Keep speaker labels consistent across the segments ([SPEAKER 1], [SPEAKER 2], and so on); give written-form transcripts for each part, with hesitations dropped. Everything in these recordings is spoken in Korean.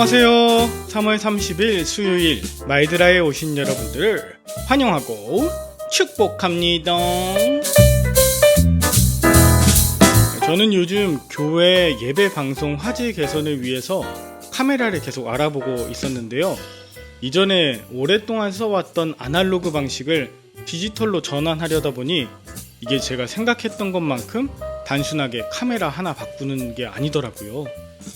[SPEAKER 1] 안녕하세요. 3월 30일 수요일 마이드라에 오신 여러분들을 환영하고 축복합니다. 저는 요즘 교회 예배 방송 화질 개선을 위해서 카메라를 계속 알아보고 있었는데요. 이전에 오랫동안 써왔던 아날로그 방식을 디지털로 전환하려다 보니 이게 제가 생각했던 것만큼 단순하게 카메라 하나 바꾸는 게 아니더라고요.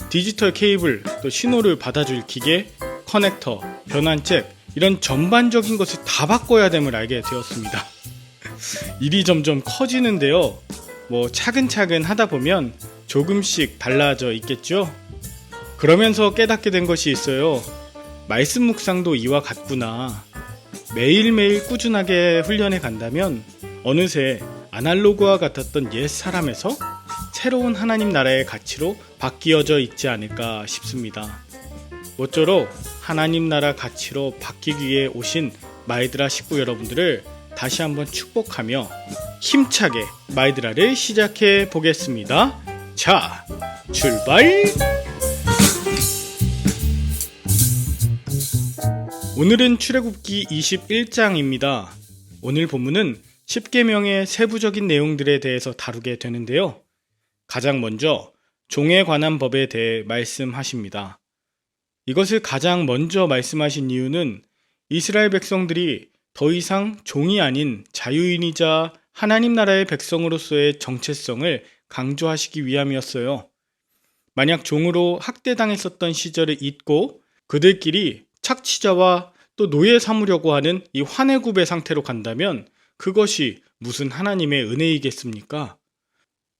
[SPEAKER 1] 디지털 케이블, 또 신호를 받아줄 기계, 커넥터, 변환잭 이런 전반적인 것을 다 바꿔야 됨을 알게 되었습니다. 일이 점점 커지는데요. 차근차근 하다 보면 조금씩 달라져 있겠죠? 그러면서 깨닫게 된 것이 있어요. 말씀 묵상도 이와 같구나. 매일매일 꾸준하게 훈련해 간다면 어느새 아날로그와 같았던 옛 사람에서 새로운 하나님 나라의 가치로 바뀌어져 있지 않을까 싶습니다. 모쪼록 하나님 나라 가치로 바뀌기 위해 오신 마이드라 식구 여러분들을 다시 한번 축복하며 힘차게 마이드라를 시작해 보겠습니다. 자, 출발! 오늘은 출애굽기 21장입니다. 오늘 본문은 10계명의 세부적인 내용들에 대해서 다루게 되는데요. 가장 먼저 종에 관한 법에 대해 말씀하십니다. 이것을 가장 먼저 말씀하신 이유는 이스라엘 백성들이 더 이상 종이 아닌 자유인이자 하나님 나라의 백성으로서의 정체성을 강조하시기 위함이었어요. 만약 종으로 학대당했었던 시절을 잊고 그들끼리 착취자와 또 노예 삼으려고 하는 이 환해굽의 상태로 간다면 그것이 무슨 하나님의 은혜이겠습니까?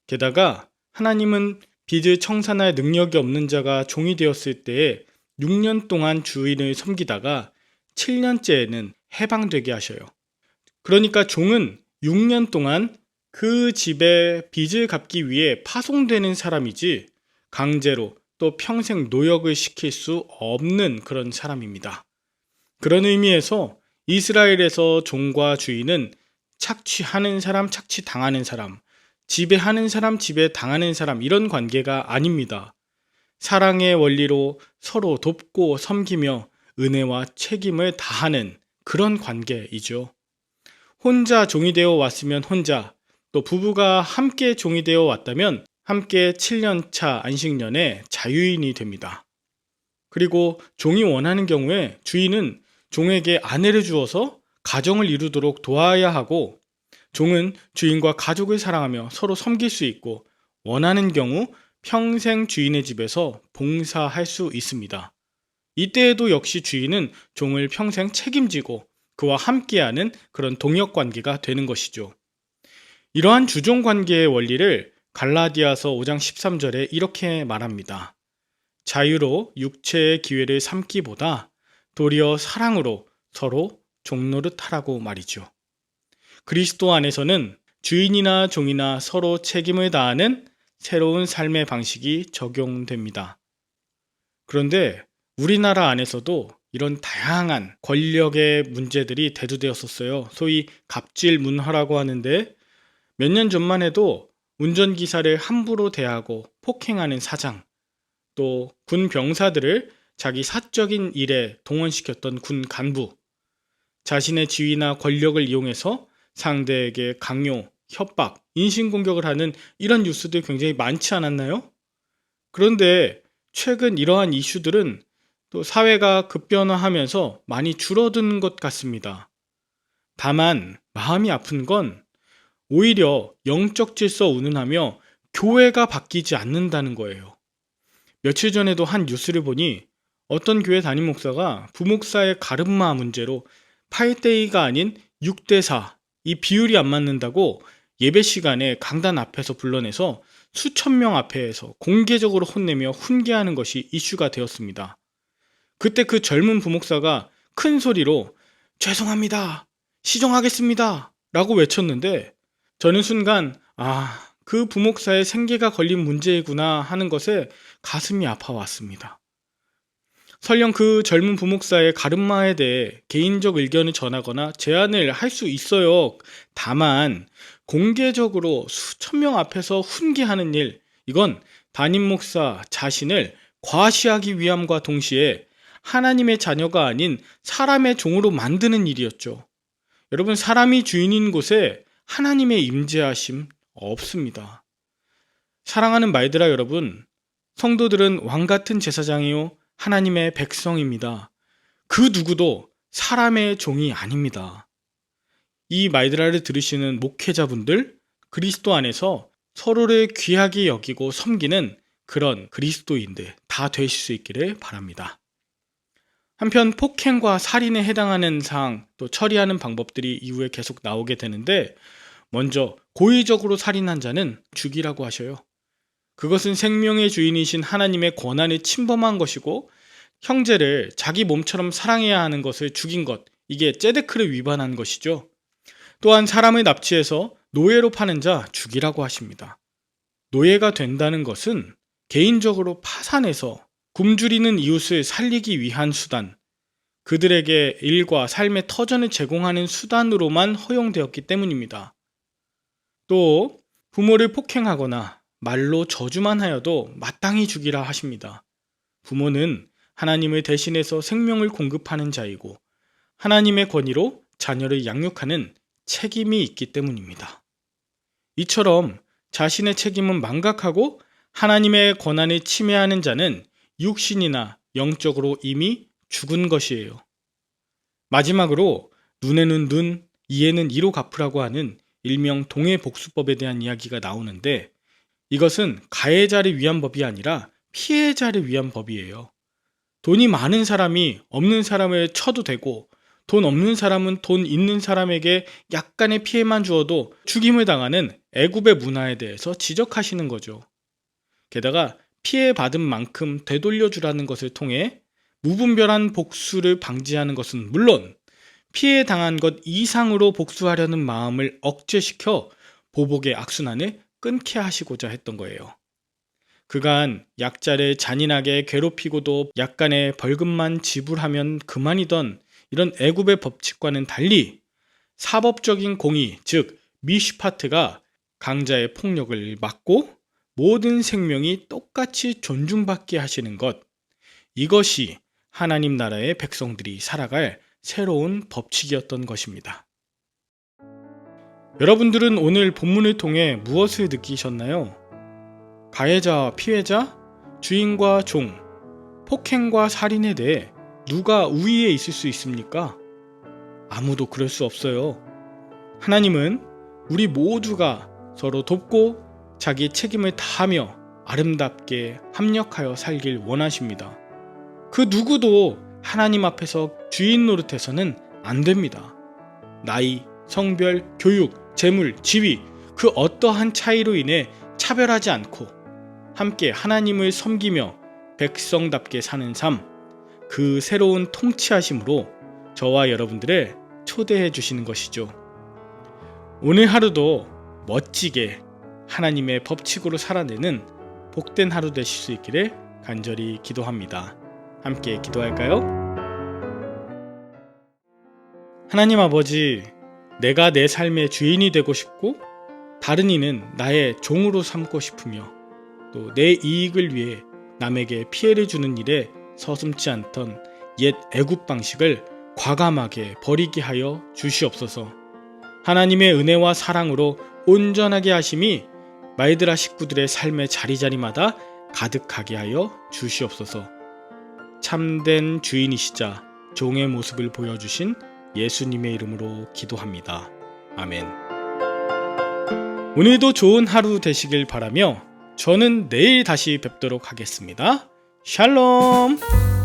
[SPEAKER 1] 게다가 하나님은 빚을 청산할 능력이 없는 자가 종이 되었을 때에 6년 동안 주인을 섬기다가 7년째에는 해방되게 하셔요. 그러니까 종은 6년 동안 그 집의 빚을 갚기 위해 파송되는 사람이지 강제로 또 평생 노역을 시킬 수 없는 그런 사람입니다. 그런 의미에서 이스라엘에서 종과 주인은 착취하는 사람, 착취당하는 사람, 지배하는 사람, 지배당하는 사람 이런 관계가 아닙니다. 사랑의 원리로 서로 돕고 섬기며 은혜와 책임을 다하는 그런 관계이죠. 혼자 종이 되어 왔으면 혼자, 또 부부가 함께 종이 되어 왔다면 함께 7년차 안식년에 자유인이 됩니다. 그리고 종이 원하는 경우에 주인은 종에게 아내를 주어서 가정을 이루도록 도와야 하고 종은 주인과 가족을 사랑하며 서로 섬길 수 있고 원하는 경우 평생 주인의 집에서 봉사할 수 있습니다. 이때에도 역시 주인은 종을 평생 책임지고 그와 함께하는 그런 동역관계가 되는 것이죠. 이러한 주종관계의 원리를 갈라디아서 5장 13절에 이렇게 말합니다. 자유로 육체의 기회를 삼기보다 도리어 사랑으로 서로 종노릇하라고 말이죠. 그리스도 안에서는 주인이나 종이나 서로 책임을 다하는 새로운 삶의 방식이 적용됩니다. 그런데 우리나라 안에서도 이런 다양한 권력의 문제들이 대두되었었어요. 소위 갑질 문화라고 하는데 몇 년 전만 해도 운전기사를 함부로 대하고 폭행하는 사장, 또 군 병사들을 자기 사적인 일에 동원시켰던 군 간부, 자신의 지위나 권력을 이용해서 상대에게 강요, 협박, 인신공격을 하는 이런 뉴스들 굉장히 많지 않았나요? 그런데 최근 이러한 이슈들은 또 사회가 급변화하면서 많이 줄어든 것 같습니다. 다만 마음이 아픈 건 오히려 영적 질서 운운하며 교회가 바뀌지 않는다는 거예요. 며칠 전에도 한 뉴스를 보니 어떤 교회 담임 목사가 부목사의 가르마 문제로 8대2가 아닌 6대4 이 비율이 안 맞는다고 예배 시간에 강단 앞에서 불러내서 수천 명 앞에서 공개적으로 혼내며 훈계하는 것이 이슈가 되었습니다. 그때 그 젊은 부목사가 큰 소리로 죄송합니다, 시정하겠습니다 라고 외쳤는데 저는 순간 그 부목사의 생계가 걸린 문제이구나 하는 것에 가슴이 아파왔습니다. 설령 그 젊은 부목사의 가르마에 대해 개인적 의견을 전하거나 제안을 할 수 있어요. 다만 공개적으로 수천 명 앞에서 훈계하는 일, 이건 담임 목사 자신을 과시하기 위함과 동시에 하나님의 자녀가 아닌 사람의 종으로 만드는 일이었죠. 여러분, 사람이 주인인 곳에 하나님의 임재하심 없습니다. 사랑하는 말들아 여러분, 성도들은 왕같은 제사장이요 하나님의 백성입니다. 그 누구도 사람의 종이 아닙니다. 이 말들아를 들으시는 목회자분들, 그리스도 안에서 서로를 귀하게 여기고 섬기는 그런 그리스도인들 다 되실 수 있기를 바랍니다. 한편 폭행과 살인에 해당하는 사항 또 처리하는 방법들이 이후에 계속 나오게 되는데, 먼저 고의적으로 살인한 자는 죽이라고 하셔요. 그것은 생명의 주인이신 하나님의 권한을 침범한 것이고, 형제를 자기 몸처럼 사랑해야 하는 것을 죽인 것, 이게 ጼ데크를 위반한 것이죠. 또한 사람을 납치해서 노예로 파는 자 죽이라고 하십니다. 노예가 된다는 것은 개인적으로 파산해서 굶주리는 이웃을 살리기 위한 수단, 그들에게 일과 삶의 터전을 제공하는 수단으로만 허용되었기 때문입니다. 또 부모를 폭행하거나 말로 저주만 하여도 마땅히 죽이라 하십니다. 부모는 하나님을 대신해서 생명을 공급하는 자이고 하나님의 권위로 자녀를 양육하는 책임이 있기 때문입니다. 이처럼 자신의 책임은 망각하고 하나님의 권한을 침해하는 자는 육신이나 영적으로 이미 죽은 것이에요. 마지막으로 눈에는 눈, 이에는 이로 갚으라고 하는 일명 동해복수법에 대한 이야기가 나오는데, 이것은 가해자를 위한 법이 아니라 피해자를 위한 법이에요. 돈이 많은 사람이 없는 사람을 쳐도 되고, 돈 없는 사람은 돈 있는 사람에게 약간의 피해만 주어도 죽임을 당하는 애굽의 문화에 대해서 지적하시는 거죠. 게다가 피해받은 만큼 되돌려주라는 것을 통해 무분별한 복수를 방지하는 것은 물론 피해당한 것 이상으로 복수하려는 마음을 억제시켜 보복의 악순환을 끊게 하시고자 했던 거예요. 그간 약자를 잔인하게 괴롭히고도 약간의 벌금만 지불하면 그만이던 이런 애굽의 법칙과는 달리 사법적인 공의, 즉 미슈파트가 강자의 폭력을 막고 모든 생명이 똑같이 존중받게 하시는 것, 이것이 하나님 나라의 백성들이 살아갈 새로운 법칙이었던 것입니다. 여러분들은 오늘 본문을 통해 무엇을 느끼셨나요? 가해자와 피해자, 주인과 종, 폭행과 살인에 대해 누가 우위에 있을 수 있습니까? 아무도 그럴 수 없어요. 하나님은 우리 모두가 서로 돕고 자기 책임을 다하며 아름답게 합력하여 살길 원하십니다. 그 누구도 하나님 앞에서 주인 노릇해서는 안 됩니다. 나이, 성별, 교육, 재물, 지위, 그 어떠한 차이로 인해 차별하지 않고 함께 하나님을 섬기며 백성답게 사는 삶, 그 새로운 통치하심으로 저와 여러분들을 초대해 주시는 것이죠. 오늘 하루도 멋지게 하나님의 법칙으로 살아내는 복된 하루 되실 수 있기를 간절히 기도합니다. 함께 기도할까요? 하나님 아버지, 내가 내 삶의 주인이 되고 싶고 다른 이는 나의 종으로 삼고 싶으며 또 내 이익을 위해 남에게 피해를 주는 일에 서슴지 않던 옛 애굽 방식을 과감하게 버리게 하여 주시옵소서. 하나님의 은혜와 사랑으로 온전하게 하심이 말드라 식구들의 삶의 자리자리마다 가득하게 하여 주시옵소서. 참된 주인이시자 종의 모습을 보여주신 예수님의 이름으로 기도합니다. 아멘. 오늘도 좋은 하루 되시길 바라며 저는 내일 다시 뵙도록 하겠습니다. 샬롬.